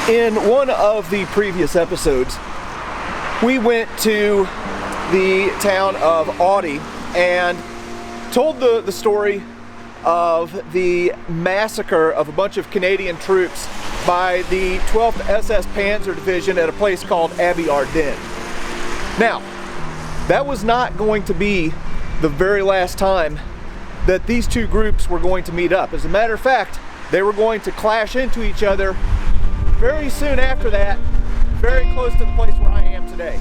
In one of the previous episodes, we went to the town of Authie and told the story of the massacre of a bunch of Canadian troops by the 12th SS Panzer Division at a place called Ardennes. Now, that was not going to be the very last time that these two groups were going to meet up. As a matter of fact, they were going to clash into each other very soon after that, very close to the place where I am today.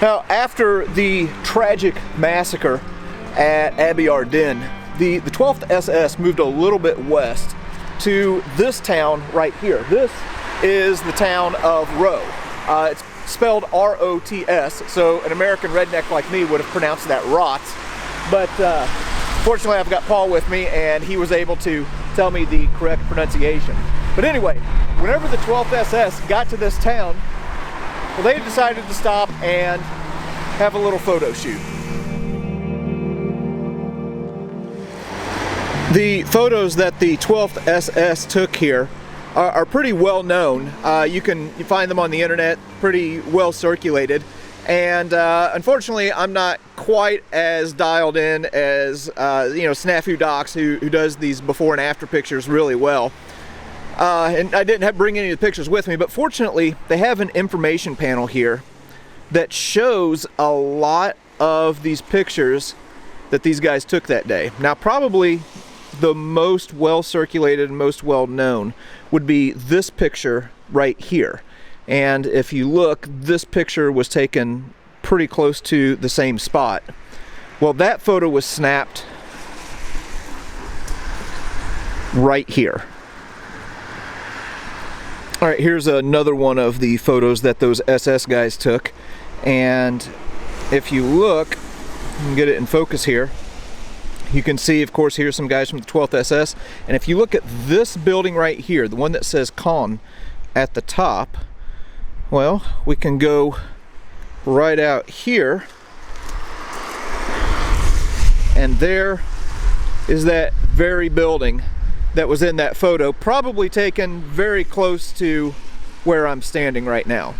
Now, after the tragic massacre at Ardennes, the 12th SS moved a little bit west to this town right here. This is the town of Rots. It's spelled R-O-T-S, so an American redneck like me would have pronounced that Rots. But fortunately, I've got Paul with me, and he was able to tell me the correct pronunciation. But anyway, whenever the 12th SS got to this town, well, they decided to stop and have a little photo shoot. The photos that the 12th SS took here are pretty well known. You find them on the internet, pretty well circulated. And unfortunately, I'm not quite as dialed in as Snafu Docs, who does these before and after pictures really well. And I didn't bring any of the pictures with me, but fortunately they have an information panel here that shows a lot of these pictures that these guys took that day. Now, probably the most well circulated and most well known would be this picture right here. And if you look, this picture was taken pretty close to the same spot. Well, that photo was snapped right here. All right, here's another one of the photos that those SS guys took. And if you look, you can get it in focus here. You can see, of course, here's some guys from the 12th SS. And if you look at this building right here, the one that says Con at the top, well, we can go right out here. And there is that very building that was in that photo, probably taken very close to where I'm standing right now.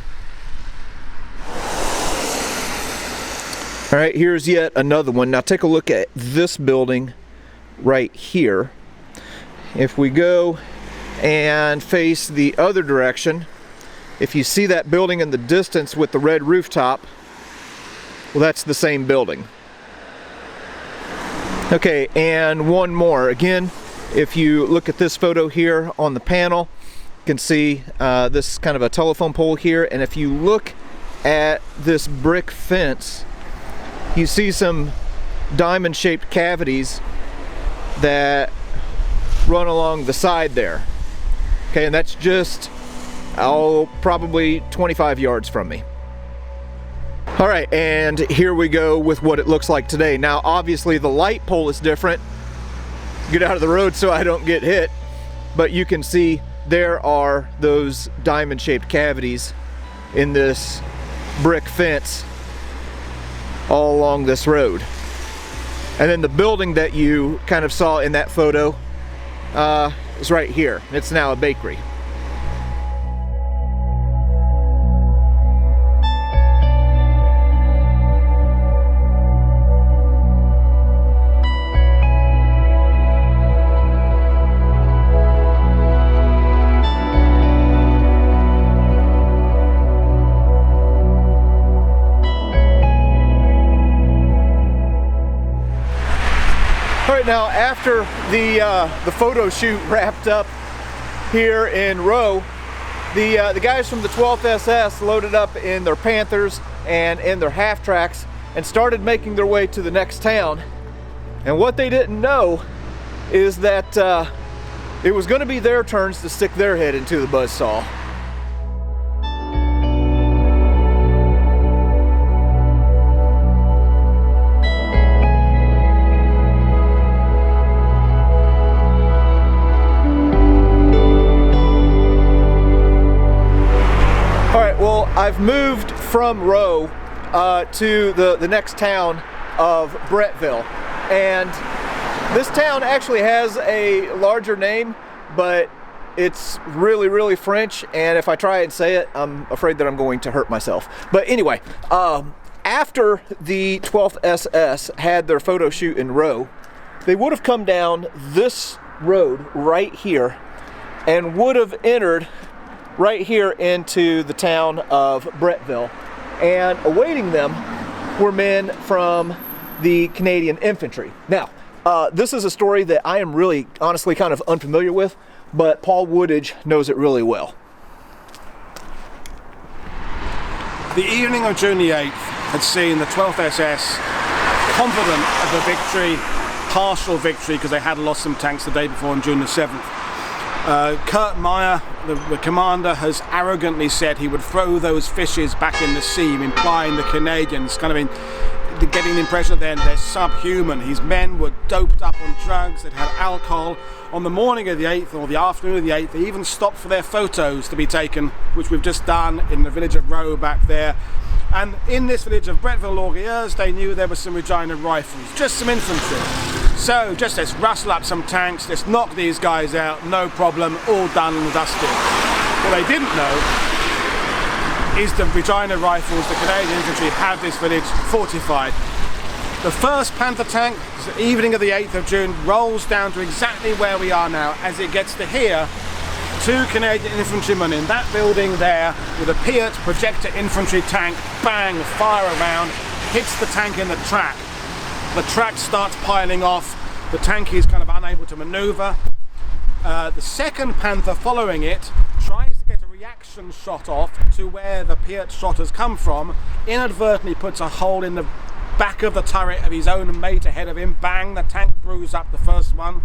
All right, here's yet another one. Now take a look at this building right here. If we go and face the other direction, if you see that building in the distance with the red rooftop, well, that's the same building. Okay, and one more. Again, if you look at this photo here on the panel, you can see this kind of a telephone pole here, and if you look at this brick fence, you see some diamond-shaped cavities that run along the side there. Okay, and that's just, probably 25 yards from me. All right, and here we go with what it looks like today. Now, obviously, the light pole is different. Get out of the road so I don't get hit. But you can see there are those diamond-shaped cavities in this brick fence all along this road. And then the building that you kind of saw in that photo is right here. It's now a bakery. Now, after the photo shoot wrapped up here in Rots, the guys from the 12th SS loaded up in their Panthers and in their half-tracks and started making their way to the next town. And what they didn't know is that it was going to be their turns to stick their head into the buzzsaw. Well, I've moved from Rowe to the next town of Bretteville, and this town actually has a larger name, but it's really French, and if I try and say it, I'm afraid that I'm going to hurt myself. But anyway, after the 12th SS had their photo shoot in Rowe, they would have come down this road right here and would have entered right here into the town of Bretteville, and awaiting them were men from the Canadian Infantry. Now, this is a story that I am really honestly kind of unfamiliar with, but Paul Woodadge knows it really well. The evening of June the 8th had seen the 12th SS confident of a victory, partial victory, because they had lost some tanks the day before on June the 7th. Kurt Meyer, the commander, has arrogantly said he would throw those fishes back in the sea, implying the Canadians kind of getting the impression that they're subhuman. His men were doped up on drugs, they'd had alcohol. On the morning of the 8th, or the afternoon of the 8th, they even stopped for their photos to be taken, which we've just done in the village of Rowe back there. And in this village of Bretteville-l'Orgueilleuse, they knew there were some Regina rifles, just some infantry. So just let's rustle up some tanks, let's knock these guys out, no problem, all done and dusted. What they didn't know is the Regina rifles, the Canadian infantry, have this village fortified. The first Panther tank, the evening of the 8th of June, rolls down to exactly where we are now. As it gets to here, 2 Canadian infantrymen in that building there with a Piat projector infantry tank, bang, fire around, hits the tank in the track. The track starts piling off, the tank is kind of unable to maneuver. The second Panther following it tries to get a reaction shot off to where the Piat shot has come from, inadvertently puts a hole in the back of the turret of his own mate ahead of him, bang, the tank brews up the first one.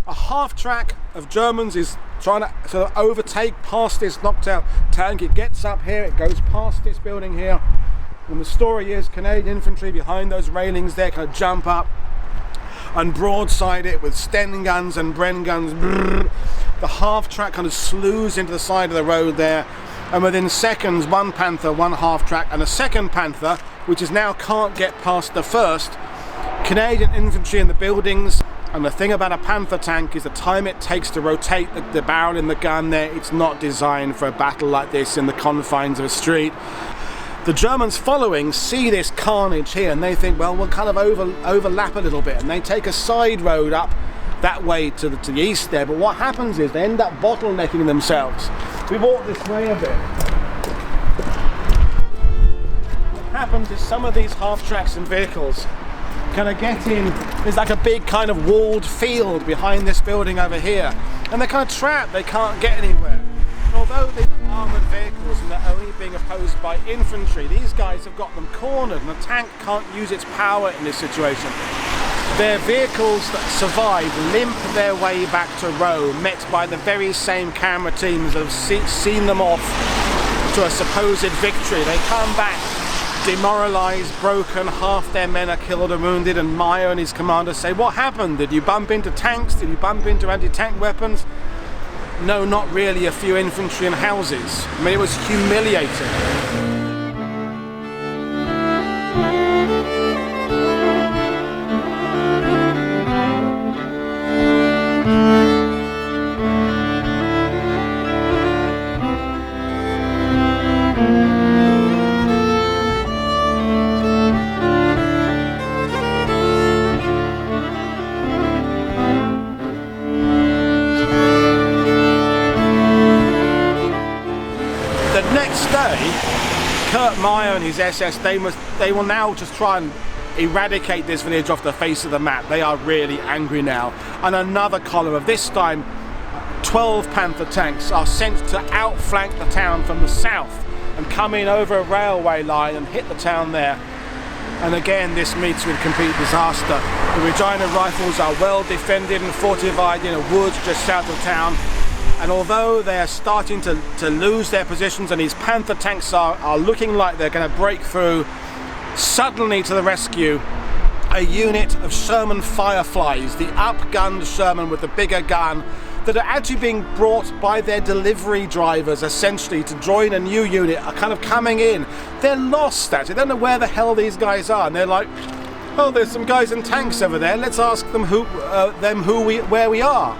A half track of Germans is trying to sort of overtake past this knocked out tank. It gets up here, it goes past this building here, and the story is Canadian infantry behind those railings there kind of jump up and broadside it with Sten guns and Bren guns. Brrr. The half track kind of slews into the side of the road there, and within seconds, 1 Panther, 1 half track, and a second Panther, which is now can't get past the first. Canadian infantry in the buildings. And the thing about a Panther tank is the time it takes to rotate the barrel in the gun there, it's not designed for a battle like this in the confines of a street. The Germans following see this carnage here and they think, well, we'll kind of overlap a little bit, and they take a side road up that way to the east there. But what happens is they end up bottlenecking themselves. We walk this way a bit. What happens is some of these half tracks and vehicles kind of get in, there's like a big kind of walled field behind this building over here, and they're kind of trapped, they can't get anywhere. And although these are armoured vehicles and they're only being opposed by infantry, these guys have got them cornered, and the tank can't use its power in this situation. Their vehicles that survive limp their way back to Rowe, met by the very same camera teams that have seen them off to a supposed victory. They come back demoralised, broken, half their men are killed and wounded, and Meyer and his commander say, what happened? Did you bump into tanks? Did you bump into anti-tank weapons? No, not really, a few infantry and houses. I mean, it was humiliating. Kurt Meyer and his SS, they will now just try and eradicate this village off the face of the map. They are really angry now. And another column of this time 12 Panther tanks are sent to outflank the town from the south and come in over a railway line and hit the town there. And again, this meets with complete disaster. The Regina Rifles are well defended and fortified in a wood just south of town. And although they're starting to lose their positions and these Panther tanks are looking like they're going to break through, suddenly to the rescue, a unit of Sherman Fireflies, the up-gunned Sherman with the bigger gun, that are actually being brought by their delivery drivers essentially to join a new unit, are kind of coming in. They're lost actually, they don't know where the hell these guys are, and they're like, oh, there's some guys in tanks over there, let's ask them where we are.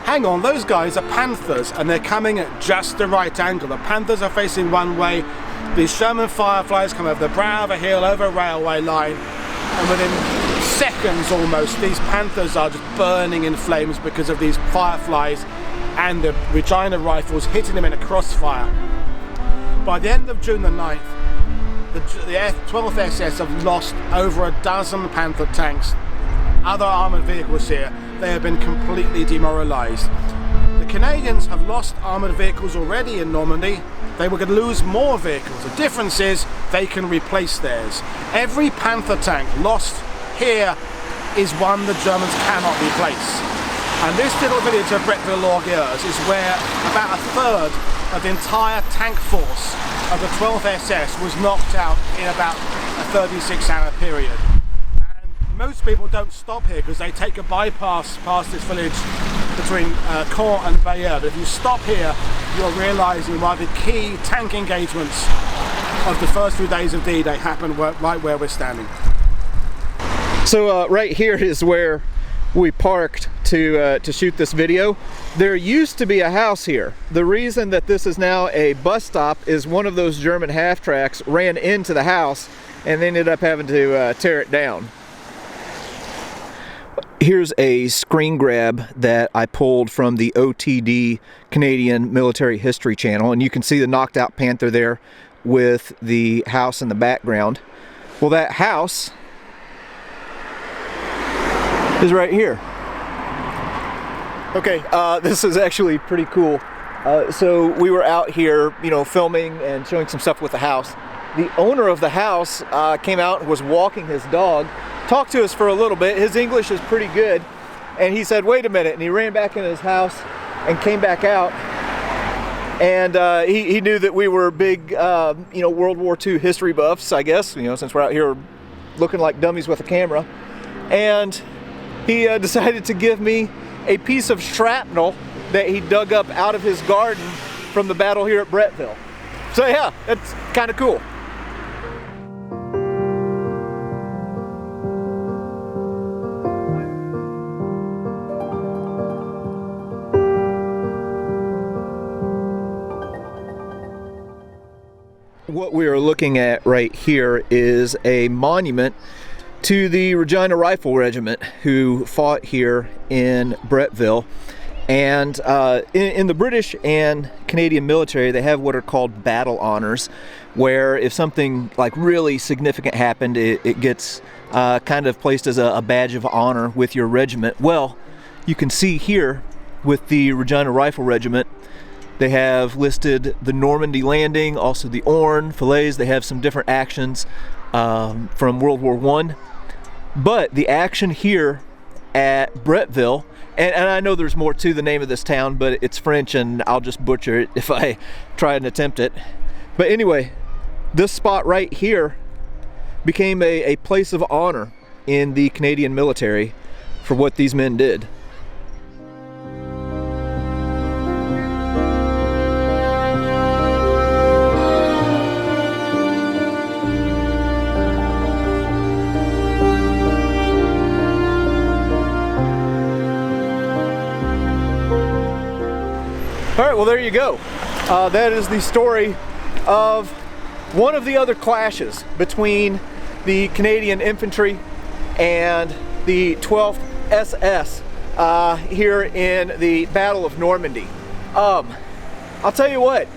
Hang on, those guys are Panthers and they're coming at just the right angle. The Panthers are facing one way, these Sherman Fireflies come over the brow of a hill over a railway line, and within seconds almost, these Panthers are just burning in flames because of these Fireflies and the Regina Rifles hitting them in a crossfire. By the end of June the 9th, the 12th SS have lost over a dozen Panther tanks, other armoured vehicles here. They have been completely demoralised. The Canadians have lost armoured vehicles already in Normandy. They were going to lose more vehicles. The difference is they can replace theirs. Every Panther tank lost here is one the Germans cannot replace. And this little village of Bretteville-l'Orgueilleuse is where about a third of the entire tank force of the 12th SS was knocked out in about a 36-hour period. And most people don't stop here because they take a bypass past this village between Caen and Bayeux. But if you stop here, you're realising why the key tank engagements of the first few days of D-Day happened right where we're standing. So right here is where we parked to shoot this video. There used to be a house here. The reason that this is now a bus stop is one of those German half-tracks ran into the house and ended up having to tear it down. Here's a screen grab that I pulled from the OTD Canadian Military History Channel, and you can see the knocked out Panther there with the house in the background. Well, that house is right here. Okay, this is actually pretty cool. So we were out here, you know, filming and showing some stuff with the house. The owner of the house came out and was walking his dog, talked to us for a little bit. His English is pretty good, and he said, wait a minute, and he ran back into his house and came back out, and he knew that we were big, you know, World War II history buffs, I guess, you know, since we're out here looking like dummies with a camera. And he decided to give me a piece of shrapnel that he dug up out of his garden from the battle here at Bretteville. So yeah, that's kind of cool. What we are looking at right here is a monument to the Regina Rifle Regiment who fought here in Bretteville. And in the British and Canadian military, they have what are called battle honors, where if something like really significant happened, it gets kind of placed as a badge of honor with your regiment. Well, you can see here with the Regina Rifle Regiment, they have listed the Normandy landing, also the Orne, Falaise. They have some different actions from World War I. But the action here at Bretteville, and I know there's more to the name of this town, but it's French and I'll just butcher it if I try and attempt it. But anyway, this spot right here became a place of honor in the Canadian military for what these men did. All right, well, there you go. That is the story of one of the other clashes between the Canadian infantry and the 12th SS here in the Battle of Normandy. I'll tell you what,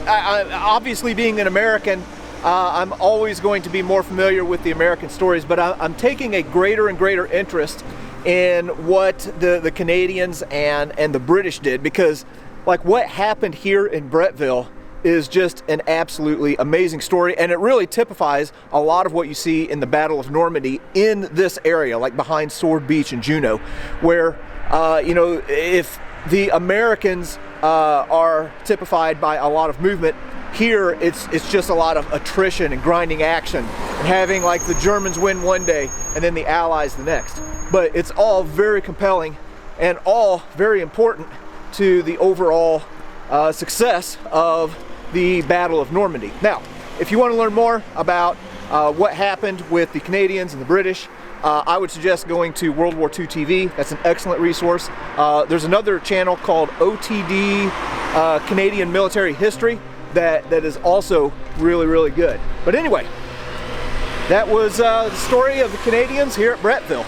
obviously being an American, I'm always going to be more familiar with the American stories, but I'm taking a greater and greater interest in what the Canadians and the British did, because like what happened here in Bretteville is just an absolutely amazing story, and it really typifies a lot of what you see in the Battle of Normandy in this area, like behind Sword Beach and Juno, where you know, if the Americans are typified by a lot of movement, here it's just a lot of attrition and grinding action, and having like the Germans win one day and then the Allies the next. But it's all very compelling and all very important to the overall success of the Battle of Normandy. Now, if you want to learn more about what happened with the Canadians and the British, I would suggest going to World War II TV. That's an excellent resource. There's another channel called OTD Canadian Military History that is also really, really good. But anyway, that was the story of the Canadians here at Bretteville.